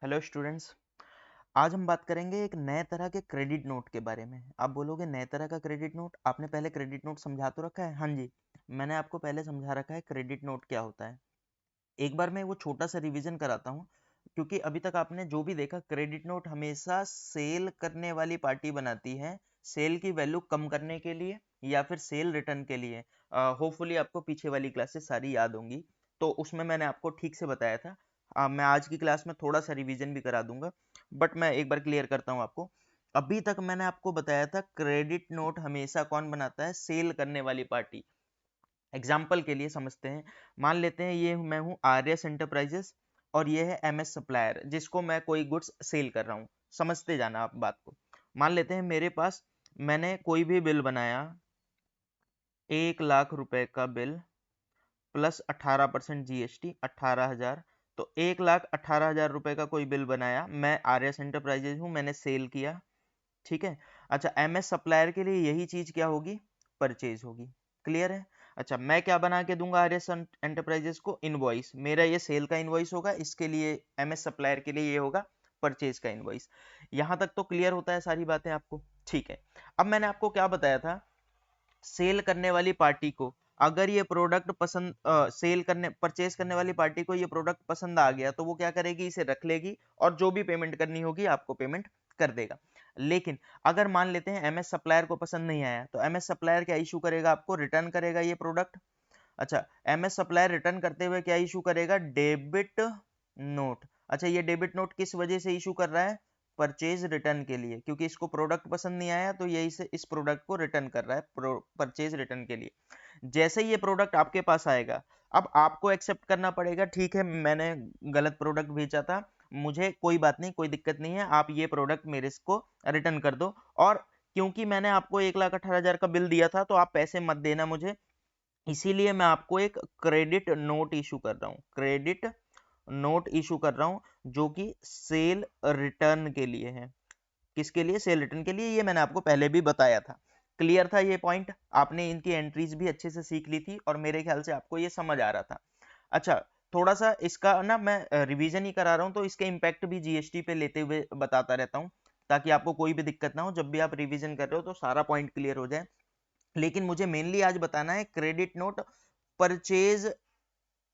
Hello students. आज हम बात करेंगे एक नए तरह के क्रेडिट नोट के बारे में। आप बोलोगे नए तरह का क्रेडिट नोट, आपने पहले क्रेडिट नोट समझा तो रखा है। हाँ जी, मैंने आपको पहले समझा रखा है क्रेडिट नोट क्या होता है। एक बार मैं वो छोटा सा रिवीजन कराता हूँ, क्योंकि अभी तक आपने जो भी देखा क्रेडिट नोट हमेशा सेल करने वाली पार्टी बनाती है, सेल की वैल्यू कम करने के लिए या फिर सेल रिटर्न के लिए। होपफुली आपको पीछे वाली क्लासेस सारी याद होंगी, तो उसमें मैंने आपको ठीक से बताया था। मैं आज की क्लास में थोड़ा सा रिवीजन भी करा दूंगा, बट मैं एक बार क्लियर करता हूँ आपको। अभी तक मैंने आपको बताया था क्रेडिट नोट हमेशा कौन बनाता है, सेल करने वाली पार्टी। एग्जाम्पल के लिए समझते हैं, मान लेते हैं ये मैं हूँ आर्यस एंटरप्राइजेस और ये है एमएस सप्लायर जिसको मैं कोई गुड्स सेल कर रहा हूँ। समझते जाना आप बात को। मान लेते हैं मेरे पास, मैंने कोई भी बिल बनाया, 1 लाख रुपए का बिल प्लस 18% जीएसटी, 18,000। तो 1,18,000 रुपए का कोई बिल बनाया, मैं आर्यस एंटरप्राइजेज हूँ, मैंने सेल किया। ठीक है। अच्छा, एमएस सप्लायर के लिए यही चीज क्या होगी, परचेज होगी। क्लियर है। अच्छा, मैं क्या बना के दूंगा आरएस एंटरप्राइजेस को, इनवॉइस। मेरा ये सेल का इनवॉइस होगा, इसके लिए एमएस सप्लायर के लिए ये होगा परचेज का इनवॉइस। यहां तक तो क्लियर होता है सारी बातें आपको। ठीक है। अब मैंने आपको क्या बताया था, सेल करने वाली पार्टी को अगर ये प्रोडक्ट पसंद, सेल करने परचेज करने वाली पार्टी को ये प्रोडक्ट पसंद आ गया तो वो क्या करेगी, इसे रख लेगी और जो भी पेमेंट करनी होगी आपको पेमेंट कर देगा। लेकिन अगर मान लेते हैं एमएस सप्लायर को पसंद नहीं आया, तो एमएस सप्लायर क्या इशू करेगा, आपको रिटर्न करेगा ये प्रोडक्ट। अच्छा, एमएस सप्लायर रिटर्न करते हुए क्या इशू करेगा, डेबिट नोट। अच्छा, ये डेबिट नोट किस वजह से इशू कर रहा है, परचेज रिटर्न के लिए, क्योंकि इसको प्रोडक्ट पसंद नहीं आया तो ये इस प्रोडक्ट को रिटर्न कर रहा है परचेज रिटर्न के लिए। जैसे ही ये प्रोडक्ट आपके पास आएगा, अब आपको एक्सेप्ट करना पड़ेगा, ठीक है मैंने गलत प्रोडक्ट भेजा था, मुझे कोई बात नहीं, कोई दिक्कत नहीं है, आप ये प्रोडक्ट मेरे को रिटर्न कर दो। और क्योंकि मैंने आपको 1,18,000 का बिल दिया था तो आप पैसे मत देना मुझे, इसीलिए मैं आपको एक क्रेडिट नोट इशू कर रहा हूँ, क्रेडिट नोट इशू कर रहा हूँ, जो कि सेल रिटर्न के लिए है। किसके लिए, सेल रिटर्न के लिए। ये मैंने आपको पहले भी बताया था। क्लियर था ये पॉइंट, आपने इनकी एंट्रीज भी अच्छे से सीख ली थी और मेरे ख्याल से आपको ये समझ आ रहा था। अच्छा, थोड़ा सा इसका ना मैं रिवीजन ही करा रहा हूँ, तो इसके इम्पैक्ट भी जीएसटी पे लेते हुए बताता रहता हूँ, ताकि आपको कोई भी दिक्कत ना हो, जब भी आप रिवीजन कर रहे हो तो सारा पॉइंट क्लियर हो जाए। लेकिन मुझे मेनली आज बताना है credit note purchase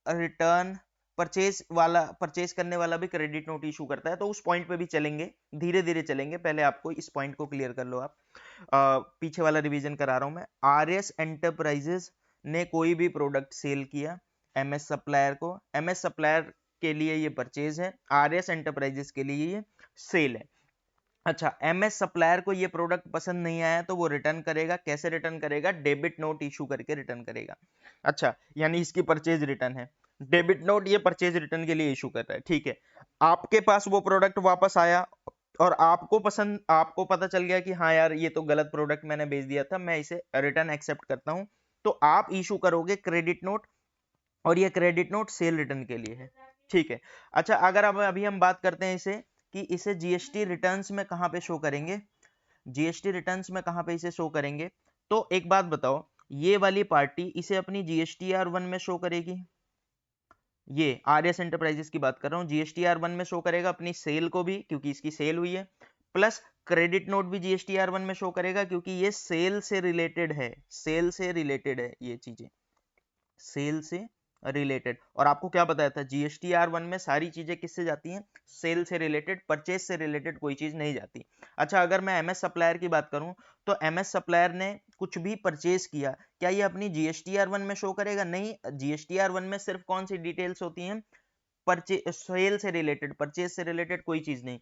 return, purchase करने वाला भी क्रेडिट नोट इशू करता है, तो उस पॉइंट पे भी चलेंगे, धीरे धीरे चलेंगे। पहले आपको इस पॉइंट को क्लियर कर लो आप। पीछे वाला रिवीजन करा रहा हूं मैं। आरएस एंटरप्राइजेस ने कोई भी प्रोडक्ट सेल किया एमएस सप्लायर को, एमएस सप्लायर के लिए ये परचेज है, आरएस एंटरप्राइजेस के लिए ये सेल है। अच्छा, एमएस सप्लायर को ये प्रोडक्ट पसंद नहीं आया तो वो रिटर्न करेगा। कैसे रिटर्न करेगा, डेबिट नोट इशू करके रिटर्न करेगा। अच्छा, यानी इसकी परचेज रिटर्न है, डेबिट नोट ये परचेज रिटर्न के लिए इशू कर रहा है। ठीक है, आपके पास वो प्रोडक्ट वापस आया और आपको पसंद, आपको पता चल गया कि हाँ यार ये तो गलत प्रोडक्ट मैंने भेज दिया था, मैं इसे रिटर्न एक्सेप्ट करता हूं, तो आप इशू करोगे क्रेडिट नोट, और ये क्रेडिट नोट सेल रिटर्न के लिए है। ठीक है। अच्छा, अगर अब अभी हम बात करते हैं इसे, कि इसे जीएसटी रिटर्न्स में कहां पे शो करेंगे, जीएसटी रिटर्न्स में कहां पे इसे शो करेंगे, तो एक बात बताओ, ये वाली पार्टी इसे अपनी जीएसटीआर 1 में शो करेगी, ये आरएस एंटरप्राइजेस की बात कर रहा हूं, जीएसटीआर 1 में शो करेगा अपनी सेल को भी, क्योंकि इसकी सेल हुई है, प्लस क्रेडिट नोट भी जीएसटीआर 1 में शो करेगा क्योंकि ये सेल से रिलेटेड है, सेल से रिलेटेड है ये चीजें, सेल से रिलेटेड। और आपको क्या बताया था, जीएसटीआर 1 में सारी चीजें किससे जाती हैं, सेल से रिलेटेड, परचेज से रिलेटेड कोई चीज नहीं जाती। अच्छा, अगर मैं एमएस सप्लायर की बात करूं, तो एमएस सप्लायर ने कुछ भी परचेज किया, क्या ये अपनी जीएसटीआर 1 में शो करेगा, नहीं। जीएसटीआर 1 में सिर्फ कौन सी डिटेल्स होती हैं, परचेज, सेल से रिलेटेड, परचेज से रिलेटेड कोई चीज नहीं।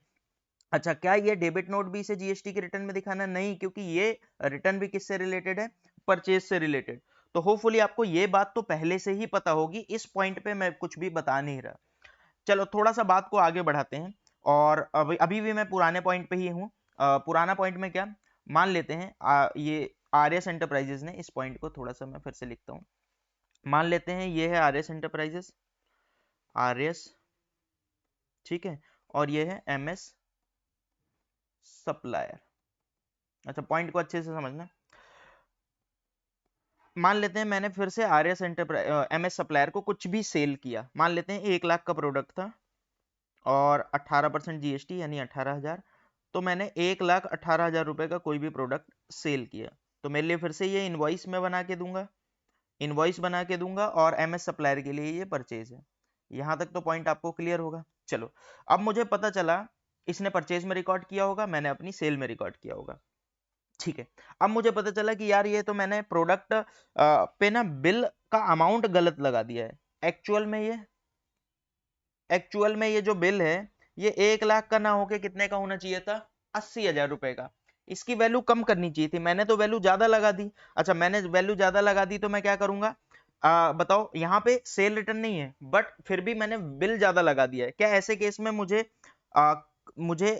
अच्छा, क्या ये डेबिट नोट भी इसे जीएसटी के रिटर्न में दिखाना, नहीं, क्योंकि ये रिटर्न भी किससे रिलेटेड है, परचेज से रिलेटेड। तो होपफुली आपको ये बात तो पहले से ही पता होगी, इस पॉइंट पे मैं कुछ भी बता नहीं रहा। चलो थोड़ा सा बात को आगे बढ़ाते हैं, और अभी अभी भी मैं पुराने पॉइंट पे ही हूँ। पुराना पॉइंट में क्या, मान लेते हैं ये आरएस एंटरप्राइजेस ने, इस पॉइंट को थोड़ा सा मैं फिर से लिखता हूँ। मान लेते हैं ये है आरएस एंटरप्राइजेस, आरएस, ठीक है, और ये है एमएस सप्लायर। अच्छा, पॉइंट को अच्छे से समझना। मान लेते हैं मैंने फिर से आरएस एंटरप्राइज एमएस सप्लायर को कुछ भी सेल किया, मान लेते हैं 1 लाख का प्रोडक्ट था, और 18% जीएसटी यानी 18,000। तो मैंने 1,18,000 रुपए का कोई भी प्रोडक्ट सेल किया, तो मेरे लिए फिर से ये इनवॉइस में बना के दूंगा, इनवॉइस बना के दूंगा, और एमएस सप्लायर के लिए ये परचेज है। यहां तक तो पॉइंट आपको क्लियर होगा। चलो, अब मुझे पता चला इसने परचेज में रिकॉर्ड किया होगा, मैंने अपनी सेल में रिकॉर्ड किया होगा। ठीक है, अब मुझे पता चला कि यार ये तो मैंने प्रोडक्ट पे ना बिल का अमाउंट गलत लगा दिया है। एक्चुअल में ये जो बिल है, ये 1 लाख का ना होके कितने का होना चाहिए था, 80,000 रुपए का। इसकी वैल्यू कम करनी चाहिए थी, मैंने तो वैल्यू ज्यादा लगा दी। अच्छा, मैंने वैल्यू ज्यादा लगा दी तो मैं क्या करूंगा, बताओ, यहाँ पे सेल रिटर्न नहीं है बट फिर भी मैंने बिल ज्यादा लगा दिया है। क्या ऐसे केस में मुझे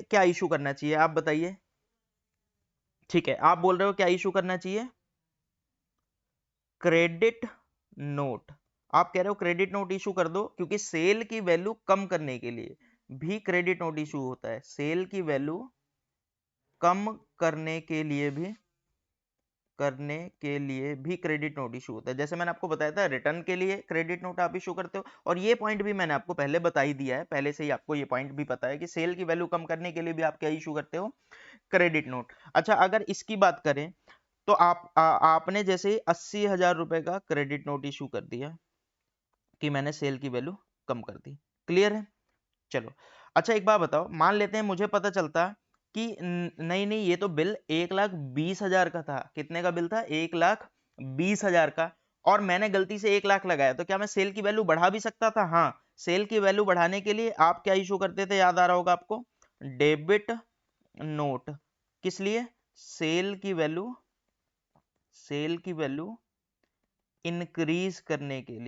क्या इशू करना चाहिए, आप बताइए। ठीक है, आप बोल रहे हो क्या इशू करना चाहिए, क्रेडिट नोट। आप कह रहे हो क्रेडिट नोट इशू कर दो, क्योंकि सेल की वैल्यू कम करने के लिए भी क्रेडिट नोट इशू होता है। सेल की वैल्यू कम करने के लिए भी क्रेडिट नोट इशू होता है। जैसे मैंने आपको बताया था, रिटर्न के लिए क्रेडिट नोट आप इशू करते हो, और ये पॉइंट भी मैंने आपको पहले बता ही दिया है, पहले से ही आपको ये पॉइंट भी पता है कि सेल की वैल्यू कम करने के लिए भी आप क्या इशू करते हो, क्रेडिट नोट। अच्छा, अगर इसकी बात करें तो आपने जैसे 80,000 रुपए का क्रेडिट नोट इशू कर दिया कि मैंने सेल की वैल्यू कम कर दी। क्लियर है? चलो, अच्छा एक बात बताओ, मान लेते हैं मुझे पता चलता कि नहीं नहीं, ये तो बिल 1,20,000 का था। कितने का बिल था, 1,20,000 का, और मैंने गलती से 1 लाख लगाया, तो क्या मैं सेल की वैल्यू बढ़ा भी सकता था? हाँ, सेल की वैल्यू बढ़ाने के लिए आप क्या इशू करते थे, याद आ रहा होगा आपको, डेबिट नोट। किस लिए, सेल की वैल्यू इंक्रीज करने के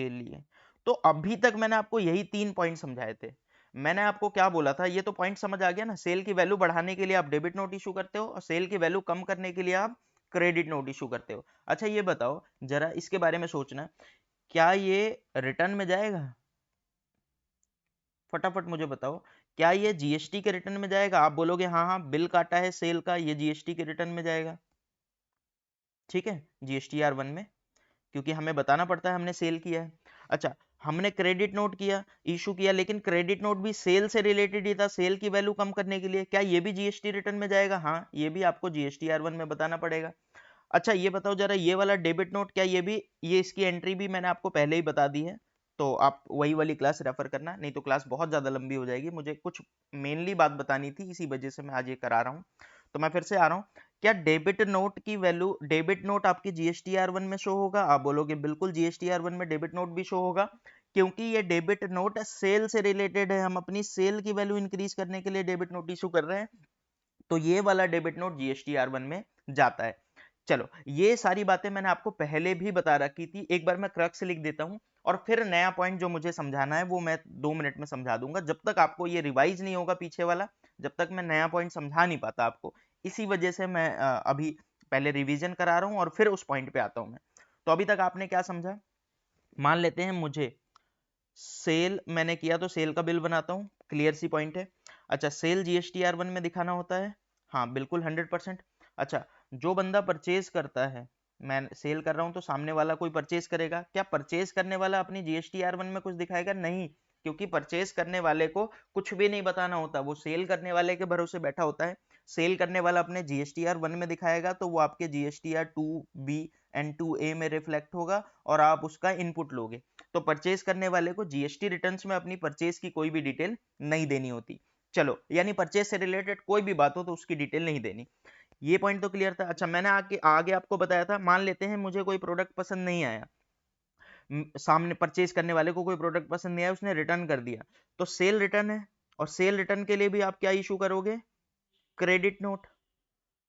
लिए, तो अभी तक मैंने आपको यही 3 पॉइंट समझाए थे। मैंने आपको क्या बोला था, ये तो पॉइंट समझ आ गया ना, सेल की वैल्यू बढ़ाने के लिए आप डेबिट नोट इशू करते हो, और सेल की वैल्यू कम करने के लिए आप क्रेडिट नोट इशू करते हो। अच्छा ये बताओ, जरा इसके बारे में सोचना, क्या ये रिटर्न में जाएगा? फटाफट मुझे बताओ, क्या ये जीएसटी के रिटर्न में जाएगा? आप बोलोगे हाँ हाँ, बिल काटा है सेल का, ये जीएसटी के रिटर्न में जाएगा। ठीक है, जीएसटीआर 1 में, क्योंकि हमें बताना पड़ता है हमने सेल किया है। अच्छा, हमने क्रेडिट नोट किया, इशू किया, लेकिन क्रेडिट नोट भी सेल से रिलेटेड ही था, सेल की वैल्यू कम करने के लिए। क्या ये भी जीएसटी रिटर्न में जाएगा? हाँ, ये भी आपको जीएसटीआर 1 में बताना पड़ेगा। अच्छा ये बताओ जरा, ये वाला डेबिट नोट, क्या ये इसकी एंट्री भी मैंने आपको पहले ही बता दी है, तो आप वही वाली क्लास रेफर करना, नहीं तो क्लास बहुत ज्यादा लंबी हो जाएगी। मुझे कुछ मेनली बात बतानी थी, इसी वजह से मैं आज ये करा रहा हूँ। तो मैं फिर से आ रहा हूँ, क्या डेबिट नोट की वैल्यू, डेबिट नोट आपकी जीएसटीआर 1 में शो होगा? आप बोलोगे बिल्कुल, जीएसटीआर 1 में डेबिट नोट भी शो होगा, क्योंकि ये डेबिट नोट सेल से रिलेटेड है, हम अपनी सेल की वैल्यू इंक्रीज करने के लिए डेबिट नोट इशू कर रहे हैं, तो ये वाला डेबिट नोट जीएसटीआर 1 में जाता है। चलो, ये सारी बातें मैंने आपको पहले भी बता रखी थी, एक बार मैं क्रक्स लिख देता हूं, और फिर नया पॉइंट जो मुझे समझाना है वो मैं 2 मिनट में समझा दूंगा। जब तक आपको ये रिवाइज नहीं होगा पीछे वाला, जब तक मैं नया पॉइंट समझा नहीं पाता आपको, इसी वजह से मैं अभी पहले रिवीजन करा रहा हूं और फिर उस पॉइंट पे आता हूं मैं। तो अभी तक आपने क्या समझा, मान लेते हैं मुझे सेल मैंने किया, तो सेल का बिल बनाता हूँ, क्लियर सी पॉइंट है। अच्छा, सेल जीएसटीआर 1 में दिखाना होता है, हाँ बिल्कुल 100%। अच्छा, जो बंदा परचेज करता है, मैं सेल कर रहा हूँ तो सामने वाला कोई परचेज करेगा, क्या परचेज करने वाला अपनी जीएसटीआर 1 में कुछ दिखाएगा? नहीं, क्योंकि परचेज करने वाले को कुछ भी नहीं बताना होता, वो सेल करने वाले के भरोसे बैठा होता है। सेल करने वाला अपने जीएसटीआर 1 में दिखाएगा, तो वो आपके जीएसटीआर 2B एंड 2A में रिफ्लेक्ट होगा, और आप उसका इनपुट लोगे। तो परचेज करने वाले को जीएसटी रिटर्न्स में अपनी परचेज की कोई भी डिटेल नहीं देनी होती। चलो, यानी परचेज से रिलेटेड कोई भी बात हो तो उसकी डिटेल नहीं देनी। ये पॉइंट तो क्लियर था। अच्छा, मैंने आगे आपको बताया था, मान लेते हैं मुझे कोई प्रोडक्ट पसंद नहीं आया, सामने परचेज करने वाले को कोई प्रोडक्ट पसंद नहीं आया, उसने रिटर्न कर दिया, तो सेल रिटर्न है, और सेल रिटर्न के लिए भी आप क्या इशू करोगे, क्रेडिट नोट,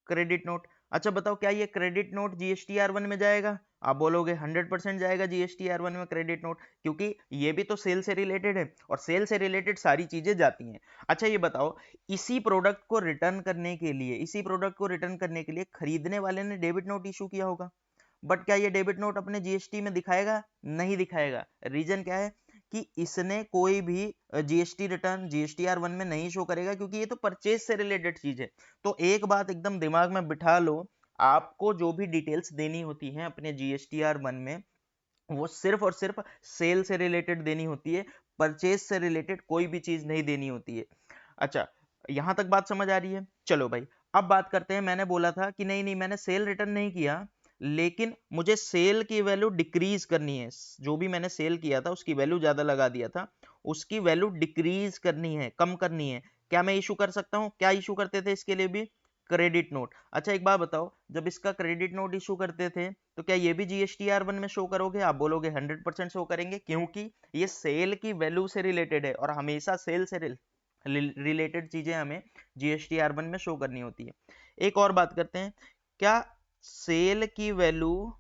क्रेडिट नोट। अच्छा बताओ, क्या ये क्रेडिट नोट जीएसटीआर 1 में जाएगा? आप बोलोगे 100% जाएगा जीएसटीआर 1 में क्रेडिट नोट, क्योंकि ये भी तो सेल से रिलेटेड है, और सेल से रिलेटेड सारी चीजें जाती हैं। अच्छा ये बताओ, इसी प्रोडक्ट को रिटर्न करने के लिए खरीदने वाले ने डेबिट नोट इशू किया होगा, बट क्या ये डेबिट नोट अपने जीएसटी में दिखाएगा? नहीं दिखाएगा। रीजन क्या है, कि इसने कोई भी जीएसटी रिटर्न जीएसटीआर 1 में नहीं शो करेगा, क्योंकि ये तो परचेज से रिलेटेड चीज है। तो एक बात एकदम दिमाग में बिठा लो, आपको जो भी डिटेल्स देनी होती हैं अपने जीएसटीआर 1 में, वो सिर्फ और सिर्फ सेल से रिलेटेड देनी होती है, परचेज से रिलेटेड कोई भी चीज नहीं देनी होती है। अच्छा, यहां तक बात समझ आ रही है? चलो भाई, अब बात करते हैं। मैंने बोला था कि नहीं नहीं, मैंने सेल रिटर्न नहीं किया, लेकिन मुझे सेल की वैल्यू डिक्रीज करनी है। जो भी मैंने सेल किया था उसकी वैल्यू ज्यादा लगा दिया था, उसकी वैल्यू डिक्रीज करनी है, कम करनी है। क्या मैं इशू कर सकता हूं? क्या इशू करते थे इसके लिए भी? Credit note. अच्छा एक बात बताओ, जब इसका क्रेडिट नोट इशू करते थे तो क्या ये भी जीएसटीआर 1 में शो करोगे? आप बोलोगे 100% शो करेंगे, क्योंकि ये सेल की वैल्यू से रिलेटेड है और हमेशा सेल से रिलेटेड चीजें हमें जीएसटीआर 1 में शो करनी होती है। एक और बात करते हैं, क्या सेल की वैल्यू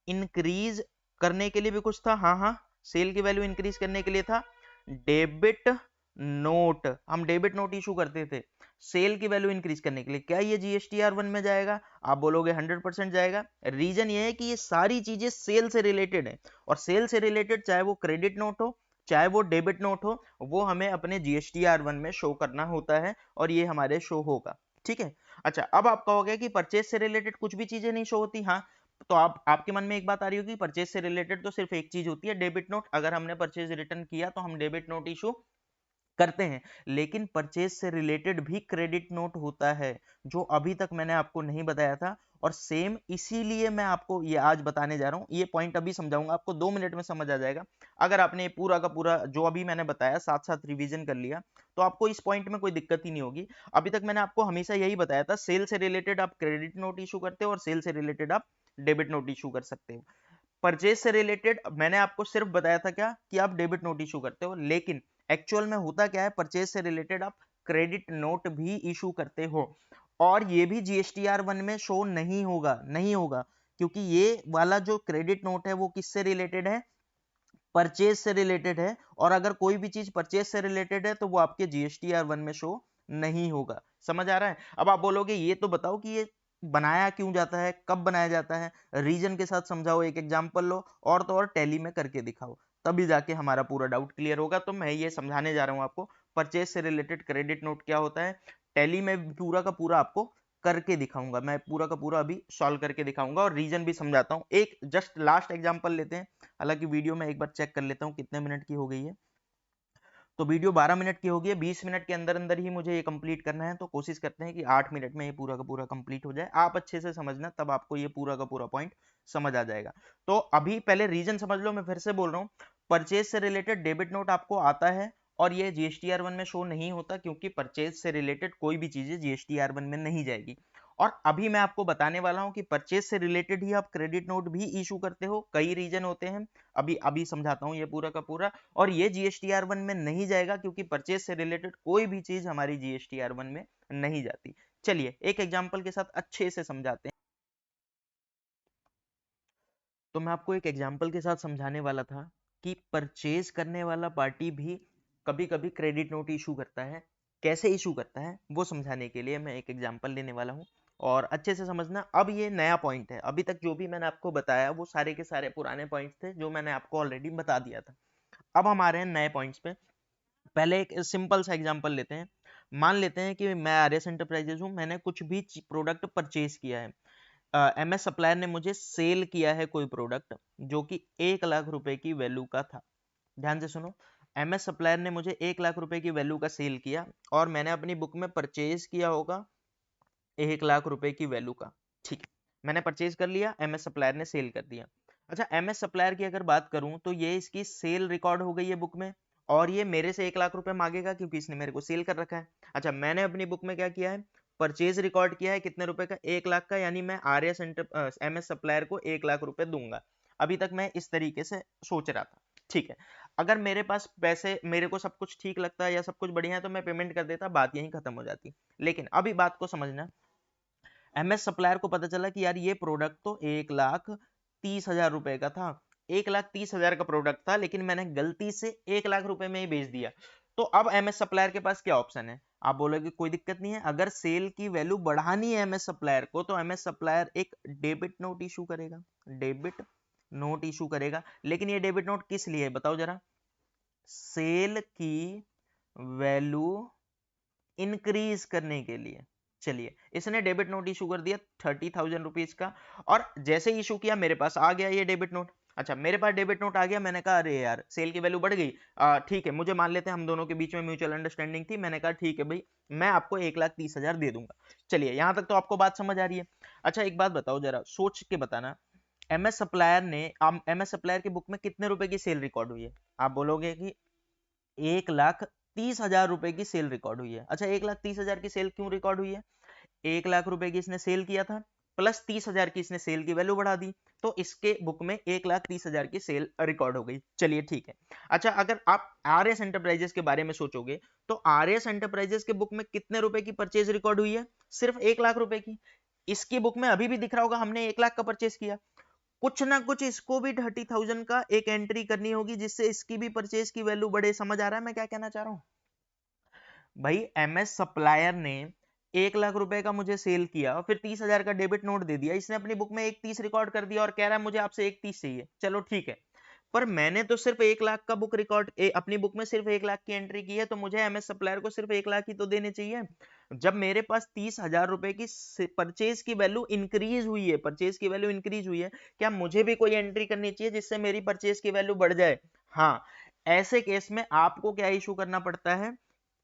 इंक्रीज करने के लिए भी कुछ था? हाँ हाँ, सेल की वैल्यू इंक्रीज करने के लिए था डेबिट नोट। हम डेबिट नोट इशू करते थे सेल की वैल्यू इंक्रीज करने के लिए। क्या ये जीएसटीआर 1 में जाएगा? आप बोलोगे 100% जाएगा। रीजन ये है कि ये सारी चीजें सेल से रिलेटेड है, और सेल से रिलेटेड चाहे वो क्रेडिट नोट हो चाहे वो डेबिट नोट हो, वो हमें अपने जीएसटीआर 1 में शो करना होता है, और ये हमारे शो होगा। ठीक है। अच्छा, अब आप कहोगे कि परचेज से रिलेटेड कुछ भी चीजें नहीं शो होती। हाँ, तो आप आपके मन में एक बात आ रही होगी, परचेज से रिलेटेड तो सिर्फ एक चीज होती है, डेबिट नोट। अगर हमने परचेज रिटर्न किया तो हम डेबिट नोट इशू करते हैं, लेकिन परचेज से रिलेटेड भी क्रेडिट नोट होता है, जो अभी तक मैंने आपको नहीं बताया था। और सेम इसीलिए मैं आपको ये आज बताने जा रहा हूं। ये पॉइंट अभी समझाऊंगा, आपको 2 मिनट में समझ आ जाएगा। अगर आपने पूरा का पूरा जो अभी मैंने बताया साथ साथ रिवीजन कर लिया, तो आपको इस पॉइंट में कोई दिक्कत ही नहीं होगी। अभी तक मैंने आपको हमेशा यही बताया था, सेल से रिलेटेड आप क्रेडिट नोट इशू करते हो और सेल से रिलेटेड आप डेबिट नोट इशू कर सकते हो। परचेज से रिलेटेड मैंने आपको सिर्फ बताया था क्या, कि आप डेबिट नोट इशू करते हो, लेकिन एक्चुअल में होता क्या है, परचेज से रिलेटेड आप क्रेडिट नोट भी इशू करते हो, और ये भी जीएसटीआर 1 में शो नहीं होगा, नहीं होगा, क्योंकि ये वाला जो क्रेडिट नोट है वो किससे रिलेटेड है? परचेज से रिलेटेड है, और अगर कोई भी चीज परचेज से रिलेटेड है तो वो आपके जीएसटीआर 1 में शो नहीं होगा। समझ आ रहा है? अब आप बोलोगे ये तो बताओ कि ये बनाया क्यों जाता है, कब बनाया जाता है, रीजन के साथ समझाओ, एक एग्जांपल लो, और तो और टैली में करके दिखाओ, तभी जाके हमारा पूरा डाउट क्लियर होगा। तो मैं ये समझाने जा रहा हूं आपको, परचेज से रिलेटेड क्रेडिट नोट क्या होता है, टैली में पूरा का पूरा आपको करके दिखाऊंगा। मैं पूरा का पूरा अभी सॉल्व करके दिखाऊंगा और रीजन भी समझाता हूं। एक जस्ट लास्ट एग्जांपल लेते हैं। हालांकि वीडियो में एक बार चेक कर लेता हूँ कितने मिनट की हो गई है। तो वीडियो 12 मिनट की होगी, 20 मिनट के अंदर अंदर ही मुझे ये कंप्लीट करना है, तो कोशिश करते हैं कि 8 मिनट में ये पूरा का पूरा कंप्लीट हो जाए। आप अच्छे से समझना, तब आपको ये पूरा का पूरा पॉइंट समझ आ जाएगा। तो अभी पहले रीजन समझ लो, मैं फिर से बोल रहा हूँ, परचेज से रिलेटेड डेबिट नोट आपको आता है, और ये जीएसटीआर 1 में शो नहीं होता, क्योंकि परचेज से रिलेटेड कोई भी चीजें जीएसटीआर 1 में नहीं जाएगी। और अभी मैं आपको बताने वाला हूं कि परचेज से रिलेटेड ही आप क्रेडिट नोट भी इशू करते हो। कई रीजन होते हैं, अभी अभी समझाता हूं ये पूरा का पूरा। और ये जीएसटीआर 1 में नहीं जाएगा, क्योंकि परचेज से रिलेटेड कोई भी चीज हमारी जीएसटीआर 1 में नहीं जाती। चलिए एक एग्जांपल के साथ अच्छे से समझाते हैं। तो मैं आपको एक एग्जांपल के साथ समझाने वाला था कि परचेज करने वाला पार्टी भी कभी कभी क्रेडिट नोट इशू करता है। कैसे इशू करता है वो समझाने के लिए मैं एक एग्जांपल लेने वाला हूँ, और अच्छे से समझना। अब ये नया पॉइंट है, अभी तक जो भी मैंने आपको बताया वो सारे के सारे पुराने पॉइंट्स थे जो मैंने आपको ऑलरेडी बता दिया था। अब हम आ रहे हैं नए पॉइंट्स पे। पहले एक सिंपल सा एग्जांपल लेते हैं। मान लेते हैं कि मैं आरएस एंटरप्राइजेज हूँ, मैंने कुछ भी प्रोडक्ट परचेज किया है। एमएस सप्लायर ने मुझे सेल किया है कोई प्रोडक्ट जो कि 1 लाख रुपए की वैल्यू का था। ध्यान से सुनो, एमएस सप्लायर ने मुझे 1 लाख रुपए की वैल्यू का सेल किया, और मैंने अपनी बुक में परचेज किया होगा 1 लाख रुपए की वैल्यू का। ठीक है, मैंने परचेज कर लिया, एमएस सप्लायर ने सेल कर दिया। अच्छा, एमएस सप्लायर की अगर बात करूं तो ये इसकी सेल रिकॉर्ड हो गई है बुक में, और ये मेरे से 1 लाख रुपए मांगेगा, क्योंकि इसने मेरे को सेल कर रखा है। अच्छा, मैंने अपनी बुक में क्या किया है, परचेज रिकॉर्ड किया है कितने रुपए का, 1 लाख का, यानी मैं आरएस एमएस सप्लायर को 1 लाख रुपए दूंगा। अभी तक मैं इस तरीके से सोच रहा था। ठीक है, अगर मेरे पास पैसे, मेरे को सब कुछ ठीक लगता है या सब कुछ बढ़िया है, तो मैं पेमेंट कर देता, बात यहीं खत्म हो जाती। लेकिन अभी बात को समझना, एमएस सप्लायर को पता चला कि यार ये प्रोडक्ट तो 1,30,000 रुपए का था, 1,30,000 का प्रोडक्ट था, लेकिन मैंने गलती से 1 लाख रुपए में ही बेच दिया। तो अब एमएस सप्लायर के पास क्या ऑप्शन है? आप बोलोगे कोई दिक्कत नहीं है, अगर सेल की वैल्यू बढ़ानी है एमएस सप्लायर को, तो एमएस सप्लायर एक डेबिट नोट इशू करेगा, डेबिट नोट इशू करेगा। लेकिन ये डेबिट नोट किस लिए है बताओ जरा? सेल की वैल्यू इंक्रीज करने के लिए। चलिए, इसने डेबिट नोट इशू कर दिया 30,000 रुपीज का, और जैसे ही इशू किया मेरे पास आ गया ये डेबिट नोट। अच्छा मेरे पास डेबिट नोट आ गया, मैंने कहा अरे यार सेल की वैल्यू बढ़ गई, ठीक है, मुझे मान लेते हैं हम दोनों के बीच में म्यूचुअल अंडरस्टैंडिंग थी, मैंने कहा ठीक है भाई मैं आपको 1,30,000 दे दूंगा। चलिए यहां तक तो आपको बात समझ आ रही है। अच्छा एक बात बताओ जरा सोच के बताना, एमएस सप्लायर की बुक में कितने रुपए की सेल रिकॉर्ड हुई है? आप बोलोगे कि 1,30,000 रुपए की सेल रिकॉर्ड हुई है। अच्छा 1,30,000 की सेल क्यों रिकॉर्ड हुई है? 1,00,000 रुपए की इसने सेल किया था, प्लस 30,000 की इसने सेल की वैल्यू बढ़ा दी, तो इसके बुक में 1,30,000 की सेल रिकॉर्ड हो गई। चलिए ठीक है। अच्छा अगर आप आर एस एंटरप्राइजेस के बारे में सोचोगे तो आर एस एंटरप्राइजेस के बुक में कितने रुपए की परचेज रिकॉर्ड हुई है? सिर्फ 1,00,000 रुपए की। इसकी बुक में अभी भी दिख रहा होगा हमने 1,00,000 का परचेज किया, कुछ ना कुछ इसको भी 30,000 का एक एंट्री करनी होगी जिससे इसकी भी परचेज की वैल्यू बढ़े। समझ आ रहा है मैं क्या कहना चाह रहा हूं? भाई एमएस सप्लायर ने 1,00,000 रुपए का मुझे सेल किया और फिर 30,000 का डेबिट नोट दे दिया, इसने अपनी बुक में 1,30 रिकॉर्ड कर दिया और कह रहा है मुझे आपसे 1,30 चाहिए। चलो ठीक है, पर मैंने तो सिर्फ 1,00,000 का बुक रिकॉर्ड अपनी बुक में सिर्फ 1,00,000 की एंट्री की है, तो मुझे एमएस सप्लायर को सिर्फ 1,00,000 ही तो देने चाहिए। जब मेरे पास 30,000 रुपए की परचेज की वैल्यू इंक्रीज हुई है, परचेज की वैल्यू इंक्रीज हुई है, क्या मुझे भी कोई एंट्री करनी चाहिए जिससे मेरी परचेज की वैल्यू बढ़ जाए? हाँ, ऐसे केस में आपको क्या इशू करना पड़ता है?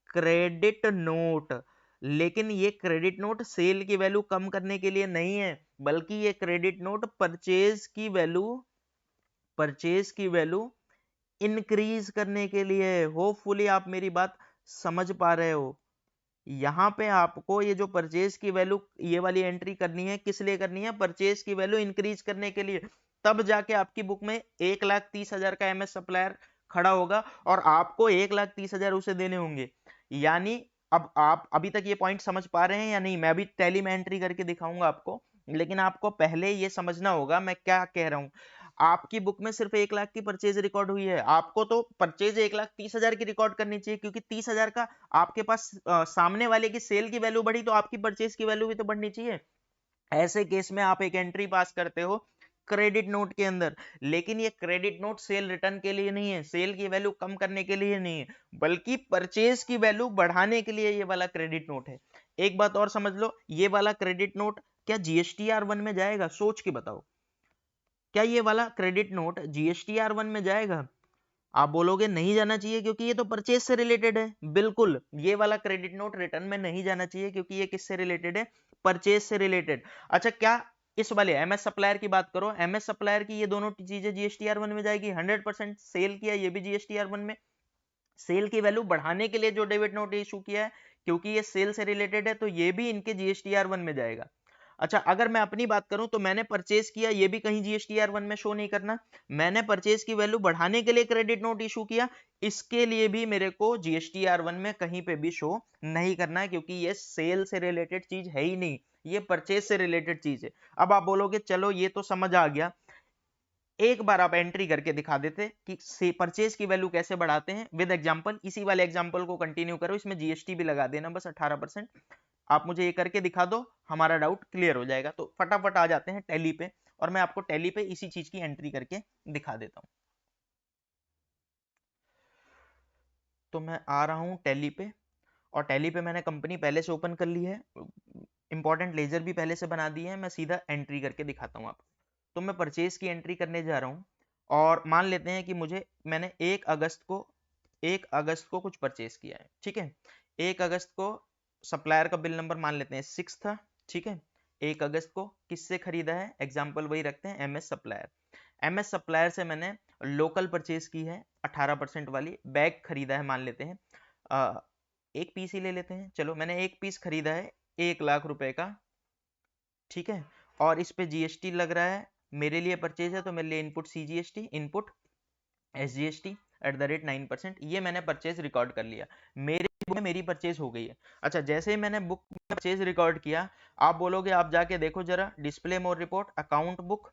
Credit note. लेकिन ये क्रेडिट नोट सेल की वैल्यू कम करने के लिए नहीं है, बल्कि ये क्रेडिट नोट परचेज की वैल्यू इंक्रीज करने के लिए है। होपफुली आप मेरी बात समझ पा रहे हो। यहां पे आपको ये जो परचेज की वैल्यू ये वाली एंट्री करनी है, किस लिए करनी है? परचेज की वैल्यू इंक्रीज करने के लिए। तब जाके आपकी बुक में 1,30,000 का एमएस सप्लायर खड़ा होगा और आपको 1,30,000 उसे देने होंगे। यानी अब आप अभी तक ये पॉइंट समझ पा रहे हैं या नहीं? मैं अभी टैली में एंट्री करके दिखाऊंगा आपको, लेकिन आपको पहले ये समझना होगा मैं क्या कह रहा हूं। आपकी बुक में सिर्फ 1,00,000 की परचेज रिकॉर्ड हुई है, आपको तो परचेज 1,30,000 की रिकॉर्ड करनी चाहिए, क्योंकि 30,000 का आपके पास सामने वाले की सेल की वैल्यू बढ़ी तो आपकी परचेज की वैल्यू भी तो बढ़नी चाहिए। ऐसे केस में आप एक एंट्री पास करते हो क्रेडिट नोट के अंदर, लेकिन ये क्रेडिट नोट सेल रिटर्न के लिए नहीं है, सेल की वैल्यू कम करने के लिए नहीं है, बल्कि परचेज की वैल्यू बढ़ाने के लिए ये वाला क्रेडिट नोट है। एक बात और समझ लो, ये वाला क्रेडिट नोट क्या जीएसटीआर 1 में जाएगा? सोच के बताओ, क्या ये वाला क्रेडिट नोट जीएसटीआर 1 में जाएगा? आप बोलोगे नहीं जाना चाहिए क्योंकि ये तो परचेज से रिलेटेड है। बिल्कुल, ये वाला क्रेडिट नोट रिटर्न में नहीं जाना चाहिए क्योंकि ये किससे रिलेटेड है? परचेज से रिलेटेड। अच्छा क्या इस वाले एमएस सप्लायर की बात करो, एमएस सप्लायर की ये दोनों चीजें जीएसटीआर 1 में जाएगी? 100% सेल किया, ये भी जीएसटीआर 1 में। सेल की वैल्यू बढ़ाने के लिए जो डेबिट नोट इशू किया है, क्योंकि ये सेल से रिलेटेड है, तो ये भी इनके जीएसटीआर 1 में जाएगा। अच्छा अगर मैं अपनी बात करूं तो मैंने परचेज किया, ये भी कहीं जीएसटीआर 1 में शो नहीं करना। मैंने परचेज की वैल्यू बढ़ाने के लिए क्रेडिट नोट इशू किया, इसके लिए भी मेरे को जीएसटीआर 1 में कहीं पे भी शो नहीं करना है, क्योंकि ये सेल से रिलेटेड चीज है ही नहीं, ये परचेज से रिलेटेड चीज है। अब आप बोलोगे चलो ये तो समझ आ गया, एक बार आप एंट्री करके दिखा देते कि परचेज की वैल्यू कैसे बढ़ाते हैं विद एग्जांपल। इसी वाले एग्जांपल को कंटिन्यू करो, इसमें जीएसटी भी लगा देना बस 18%। आप मुझे ये करके दिखा दो, हमारा डाउट क्लियर हो जाएगा। तो फटाफट आ जाते हैं टैली पे, और मैं आपको टैली पे इसी चीज की एंट्री करके दिखा देता हूं। तो मैं आ रहा हूं टैली पे, और टैली पे मैंने कंपनी पहले से ओपन कर ली है, इंपॉर्टेंट लेजर भी पहले से बना दी है, मैं सीधा एंट्री करके दिखाता हूँ आपको। तो मैं परचेज की एंट्री करने जा रहा हूँ, और मान लेते हैं कि मैंने 1 अगस्त को कुछ परचेज किया है, ठीक है। 1 अगस्त को सप्लायर का बिल नंबर मान लेते हैं 6 था, ठीक है। 1 अगस्त को किससे खरीदा है? एग्जाम्पल वही रखते हैं, एमएस सप्लायर। एमएस सप्लायर से मैंने लोकल परचेज की है 18% वाली, बैग खरीदा है मान लेते हैं, एक पीस ही ले लेते हैं, चलो मैंने एक पीस खरीदा है 1,00,000 रुपए का, ठीक है। और इस पे जीएसटी लग रहा है, मेरे लिए परचेज है तो मेरे लिए इनपुट सीजीएसटी, इनपुट एसजीएसटी @9%, ये मैंने परचेज रिकॉर्ड कर लिया, मेरे बुक में मेरी परचेज हो गई है। अच्छा जैसे ही मैंने बुक में परचेज रिकॉर्ड किया, आप बोलोगे आप जाके देखो जरा डिस्प्ले मोर रिपोर्ट, अकाउंट बुक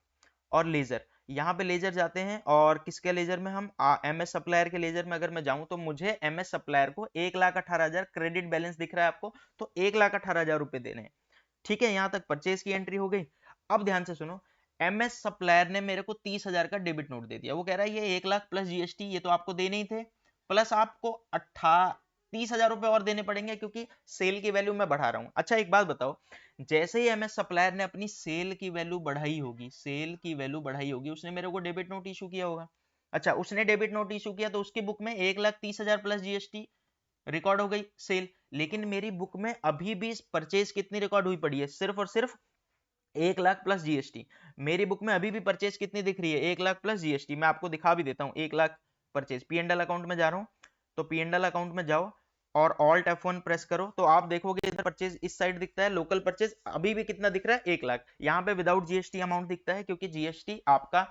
और लेजर। यहाँ पे लेजर जाते हैं, और किसके लेजर में? हम एमएस सप्लायर के लेजर में अगर मैं जाऊं तो मुझे एमएस सप्लायर को 1,18,000 क्रेडिट बैलेंस दिख रहा है आपको, तो 1,18,000 रुपए देने हैं, ठीक है। यहां तक परचेज की एंट्री हो गई। अब ध्यान से सुनो, एमएस सप्लायर ने मेरे को 30,000 का डेबिट नोट दे दिया, वो कह रहा है ये 1,00,000 प्लस जीएसटी, ये तो आपको देने ही थे, प्लस आपको 30,000 रुपए और देने पड़ेंगे क्योंकि सेल की वैल्यू मैं बढ़ा रहा हूं। अच्छा एक बात बताओ, जैसे ही एमएस सप्लायर ने अपनी सेल की वैल्यू बढ़ाई होगी, सेल की वैल्यू बढ़ाई होगी, उसने मेरे को डेबिट नोट इशू किया होगा। अच्छा उसने डेबिट नोट इशू किया तो उसकी बुक में 1,30,000 प्लस जीएसटी रिकॉर्ड हो गई सेल। लेकिन मेरी बुक में अभी भी परचेज कितनी रिकॉर्ड हुई पड़ी है, सिर्फ और सिर्फ 1,00,000 प्लस जीएसटी। मेरी बुक में अभी भी परचेज कितनी दिख रही है, 1,00,000 प्लस जीएसटी। मैं आपको दिखा भी देता हूँ 1,00,000 purchase. P and L account में जा रहा हूँ, तो पी एंड एल अकाउंट में जाओ और ऑल्ट F1 प्रेस करो तो आप देखोगे इधर परचेज इस साइड दिखता है, लोकल परचेज अभी भी कितना दिख रहा है, 1,00,000। यहाँ पे विदाउट जीएसटी अमाउंट दिखता है क्योंकि जीएसटी आपका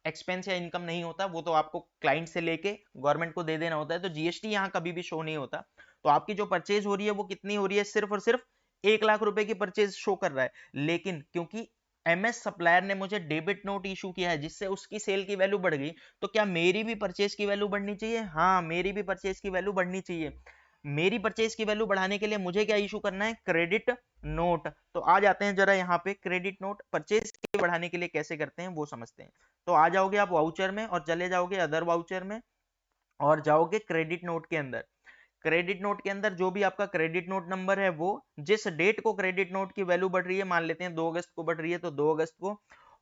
एक्सपेंस या इनकम नहीं होता, वो तो आपको क्लाइंट से लेके गवर्नमेंट को दे देना होता है, तो जीएसटी यहाँ कभी भी शो नहीं होता। तो आपकी जो परचेज हो रही है वो कितनी हो रही है, सिर्फ और सिर्फ 1,00,000 रुपए की परचेज शो कर रहा है। लेकिन क्योंकि एमएस सप्लायर ने मुझे डेबिट नोट इशू किया है जिससे उसकी सेल की वैल्यू बढ़ गई, तो क्या मेरी भी परचेज की वैल्यू बढ़नी चाहिए? हाँ मेरी भी परचेज की वैल्यू बढ़नी चाहिए। मेरी परचेज की वैल्यू बढ़ाने के लिए मुझे क्या इशू करना है, क्रेडिट नोट। तो आ जाते हैं जरा यहाँ पे, क्रेडिट नोट परचेज की बढ़ाने के लिए कैसे करते हैं वो समझते हैं। तो आ जाओगे आप वाउचर में और चले जाओगे अदर वाउचर में और जाओगे क्रेडिट नोट के अंदर। क्रेडिट नोट के अंदर जो भी आपका क्रेडिट नोट नंबर है, वो जिस डेट को क्रेडिट नोट की वैल्यू बढ़ रही है, मान लेते हैं 2 अगस्त को बढ़ रही है तो 2 अगस्त को,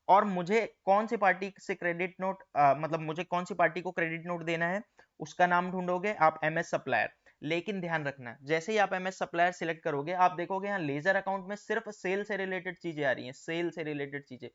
और मुझे कौन सी पार्टी से क्रेडिट नोट मतलब मुझे कौन सी पार्टी को क्रेडिट नोट देना है, उसका नाम ढूंढोगे आप एमएस सप्लायर। लेकिन ध्यान रखना, जैसे ही आप एमएस सप्लायर सिलेक्ट करोगे आप देखोगे यहाँ लेजर अकाउंट में सिर्फ सेल से रिलेटेड चीजें आ रही हैं, सेल से रिलेटेड चीजें,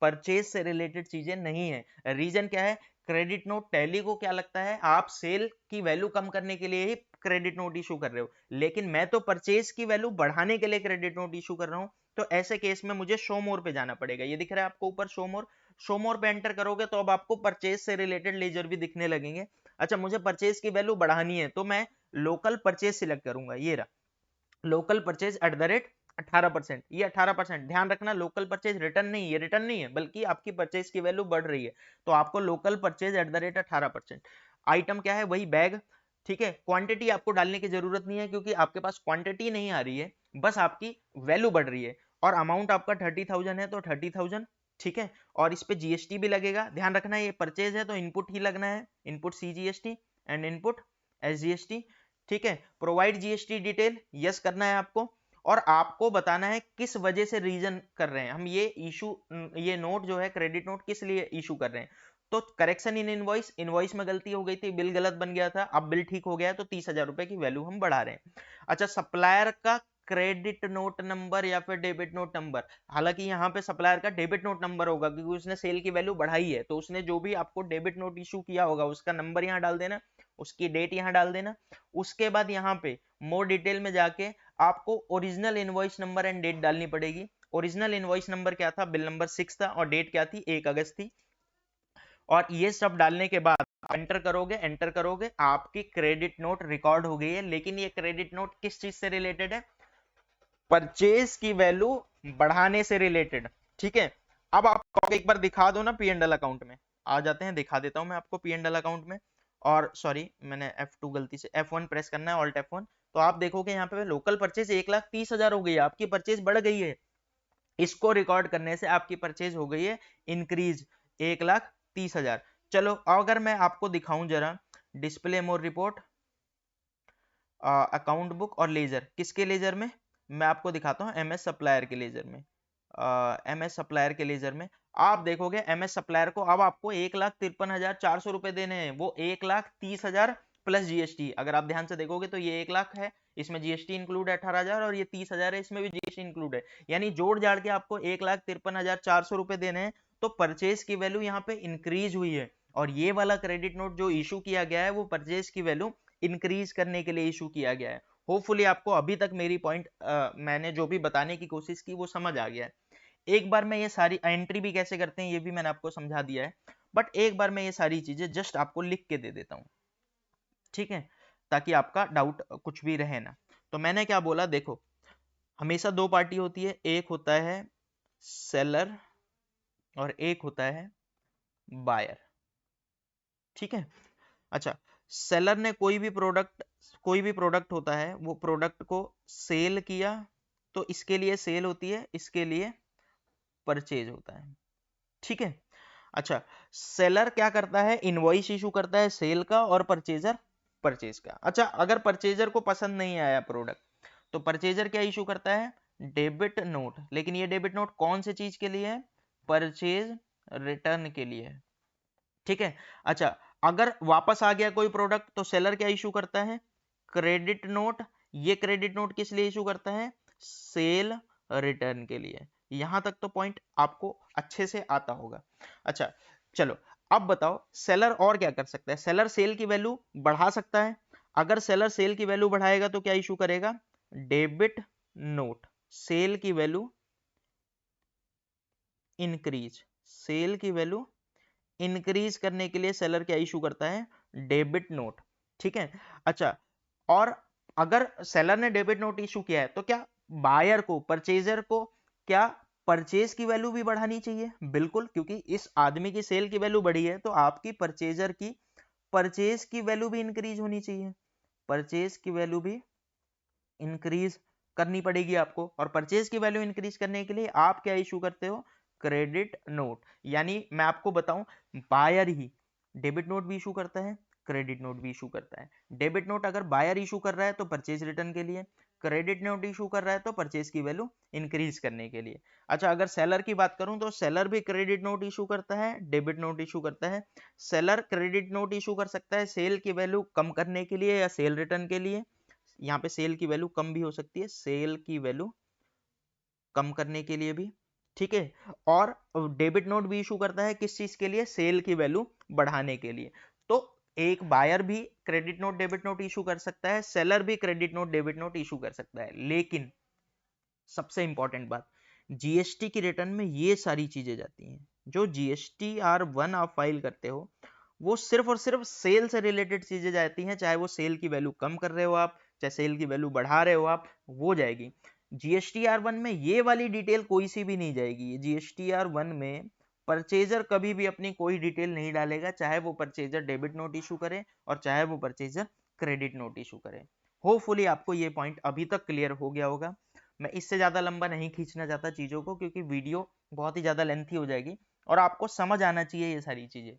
परचेज से रिलेटेड चीजें नहीं है। रीजन क्या है, क्रेडिट नोट टैली को क्या लगता है आप सेल की वैल्यू कम करने के लिए ही क्रेडिट नोट इशू कर रहे हो, लेकिन मैं तो परचेज की वैल्यू बढ़ाने के लिए क्रेडिट नोट इशू कर रहा हूं। तो ऐसे केस में मुझे शो मोर पे जाना पड़ेगा। ये दिख रहा है आपको ऊपर शो मोर, शो मोर पे एंटर करोगे तो अब आपको परचेज से रिलेटेड लेजर भी दिखने लगेंगे। अच्छा मुझे परचेज की वैल्यू बढ़ानी है तो मैं लोकल परचेज सिलेक्ट करूंगा, ये रहा local purchase at the rate 18%। ये 18%, ध्यान रखना लोकल परचेज रिटर्न नहीं, ये रिटर्न नहीं है बल्कि आपकी परचेज की वैल्यू बढ़ रही है, तो आपको local purchase at the rate 18%। Item क्या है, वही बैग, ठीक है। क्वांटिटी आपको डालने की जरूरत नहीं है क्योंकि आपके पास क्वांटिटी नहीं आ रही है, बस आपकी वैल्यू बढ़ रही है। और अमाउंट आपका 30,000 है तो 30,000, ठीक है। और इस पे जीएसटी भी लगेगा, ध्यान रखना ये परचेज है तो इनपुट ही लगना है, input CGST and input SGST, ठीक है। प्रोवाइड जीएसटी डिटेल, यस करना है आपको, और आपको बताना है किस वजह से रीजन कर रहे हैं हम ये इशू, ये नोट जो है क्रेडिट नोट किस लिए इशू कर रहे हैं। तो करेक्शन इन इनवॉइस, इनवॉइस में गलती हो गई थी, बिल गलत बन गया था, अब बिल ठीक हो गया है तो 30,000 रुपए की वैल्यू हम बढ़ा रहे हैं। अच्छा सप्लायर का क्रेडिट नोट नंबर या फिर डेबिट नोट नंबर, हालांकि यहाँ पे सप्लायर का डेबिट नोट नंबर होगा क्योंकि उसने सेल की वैल्यू बढ़ाई है, तो उसने जो भी आपको डेबिट नोट इशू किया होगा उसका नंबर यहाँ डाल देना, उसकी डेट यहाँ डाल देना। उसके बाद यहाँ पे मोर डिटेल में जाके आपको original invoice number and date डालनी पड़ेगी। ओरिजिनल इनवॉइस नंबर क्या था, बिल नंबर 6 था, और डेट क्या थी, 1 अगस्त थी। और ये सब डालने के बाद एंटर करोगे, एंटर करोगे, आपकी क्रेडिट नोट रिकॉर्ड हो गई है। लेकिन ये क्रेडिट नोट किस चीज से रिलेटेड है, परचेज की वैल्यू बढ़ाने से रिलेटेड, ठीक है। अब आप एक बार दिखा दो ना पी एंड एल अकाउंट में, आ जाते हैं, दिखा देता हूं मैं आपको पी एंड एल अकाउंट में। और सॉरी मैंने F2 गलती से F1 प्रेस करना है, ऑल्ट F1। तो आप देखोगे यहाँ पे लोकल परचेज 1,30,000 हो गई है, आपकी परचेज बढ़ गई है। इसको रिकॉर्ड करने से आपकी परचेज हो गई है इंक्रीज 1,30,000। चलो अगर मैं आपको दिखाऊं जरा डिस्प्ले मोर रिपोर्ट, अकाउंट बुक और लेजर, किसके लेजर में, मैं आपको दिखाता हूँ एमएस सप्लायर के लेजर में। एमएस सप्लायर के लेजर में आप देखोगे एमएस सप्लायर को अब आपको 1,53,400 रुपए देने हैं, वो 1,30,000 प्लस जीएसटी। अगर आप ध्यान से देखोगे तो ये 1,00,000 है, इसमें जीएसटी इंक्लूड है 18,000, और ये 30,000 है, इसमें भी जीएसटी इंक्लूड है, यानी जोड़ जाड़ के आपको 1,53,400 रुपए देने हैं। तो परचेज की वैल्यू यहाँ पे इंक्रीज हुई है, और ये वाला क्रेडिट नोट जो इशू किया गया है वो परचेज की वैल्यू इंक्रीज करने के लिए इशू किया गया है। होपफुली आपको अभी तक मेरी पॉइंट मैंने जो भी बताने की कोशिश की वो समझ आ गया है। एक बार मैं ये सारी एंट्री भी कैसे करते हैं ये भी मैंने आपको समझा दिया है, बट एक बार मैं ये सारी चीजें जस्ट आपको लिख के दे देता हूँ, ठीक है, ताकि आपका डाउट कुछ भी रहे ना। तो मैंने क्या बोला, देखो हमेशा दो पार्टी होती है, एक होता है सेलर और एक होता है बायर, ठीक है। अच्छा सेलर ने कोई भी प्रोडक्ट होता है, वो प्रोडक्ट को सेल किया तो इसके लिए सेल होती है, इसके लिए परचेज होता है, ठीक है। अच्छा सेलर क्या करता है, इनवॉइस इशू करता है सेल का, और परचेजर परचेज का। अच्छा, अगर परचेजर को पसंद नहीं आया प्रोडक्ट, तो परचेजर क्या इशू करता है? Debit note. लेकिन ये डेबिट नोट कौन से चीज के लिए है? परचेज रिटर्न के लिए है। ठीक है। अच्छा, अगर वापस आ गया कोई प्रोडक्ट, तो सेलर क्या इशू करता है? Credit note. ये क्रेडिट नोट किस लिए इशू करता है? सेल रिटर्न के लिए। यहां तक तो पॉइंट आपको अच्छे से आता होगा। अच्छा, चलो अब बताओ सेलर और क्या कर सकता है? सेलर सेल की वैल्यू बढ़ा सकता है। अगर सेलर सेल की वैल्यू बढ़ाएगा तो क्या इशू करेगा? Debit note. सेल की वैल्यू इंक्रीज। सेल की वैल्यू इंक्रीज करने के लिए सेलर क्या इशू करता है? Debit note. ठीक है। अच्छा, और अगर सेलर ने डेबिट नोट इशू किया है, तो क्या बायर को, परचेजर को क्या परचेज की वैल्यू भी बढ़ानी चाहिए? बिल्कुल, क्योंकि इस आदमी की सेल की वैल्यू बढ़ी है, तो आपकी परचेजर की परचेज की वैल्यू भी इंक्रीज होनी चाहिए। परचेज की वैल्यू भी इंक्रीज करनी पड़ेगी आपको। और परचेज की वैल्यू इंक्रीज करने के लिए आप क्या इशू करते हो? Credit note. यानी मैं आपको बताऊं, बायर ही डेबिट नोट भी इशू करता है, क्रेडिट नोट भी इशू करता है। डेबिट नोट अगर बायर इशू कर रहा है तो परचेज रिटर्न के लिए, क्रेडिट नोट इशू कर रहा है तो परचेज की वैल्यू इंक्रीज करने के लिए। अच्छा, अगर सेलर की बात करूं तो सेलर भी क्रेडिट नोट इशू करता है, डेबिट नोट इशू करता है। सेलर क्रेडिट नोट इशू कर सकता है सेल की वैल्यू कम करने के लिए या सेल रिटर्न के लिए। यहाँ पे सेल की वैल्यू कम भी हो सकती है, सेल की वैल्यू कम करने के लिए भी। ठीक है। और डेबिट नोट भी इशू करता है किस चीज के लिए? सेल की वैल्यू बढ़ाने के लिए। तो एक बायर भी credit note debit note issue कर सकता है, सेलर भी credit note debit note issue कर सकता है। लेकिन सबसे इंपॉर्टेंट बात, जीएसटी की रिटर्न में ये सारी चीजें जाती हैं। जो GSTR1 आप फाइल करते हो, वो सिर्फ और सिर्फ सेल से रिलेटेड चीजें जाती हैं। चाहे वो सेल की वैल्यू कम कर रहे हो आप, चाहे सेल की वैल्यू बढ़ा रहे हो आप, वो जाएगी। GSTR1 में ये वाली डिटेल कोई सी भी नहीं जाएगी। GSTR1 में परचेजर कभी भी अपनी कोई डिटेल नहीं डालेगा, चाहे वो परचेजर डेबिट नोट इशू करे और चाहे वो परचेजर क्रेडिट नोट इशू करे। होपफुली आपको ये पॉइंट अभी तक क्लियर हो गया होगा। मैं इससे ज़्यादा लंबा नहीं खींचना चाहता चीज़ों को, क्योंकि वीडियो बहुत ही ज़्यादा लेंथी हो जाएगी और आपको समझ आना चाहिए ये सारी चीज़ें।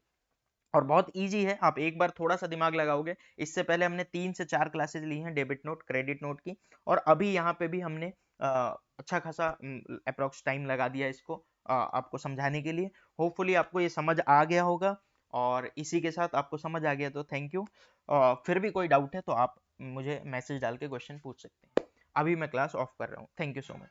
और बहुत इजी है, आप एक बार थोड़ा सा दिमाग लगाओगे। इससे पहले हमने 3 से 4 क्लासेज ली हैं डेबिट नोट क्रेडिट नोट की, और अभी यहाँ पे भी हमने अच्छा खासा अप्रोक्स टाइम लगा दिया इसको आपको समझाने के लिए। होपफुली आपको ये समझ आ गया होगा, और इसी के साथ आपको समझ आ गया तो थैंक यू। फिर भी कोई डाउट है तो आप मुझे मैसेज डाल के क्वेश्चन पूछ सकते हैं। अभी मैं क्लास ऑफ कर रहा हूँ। Thank you so much.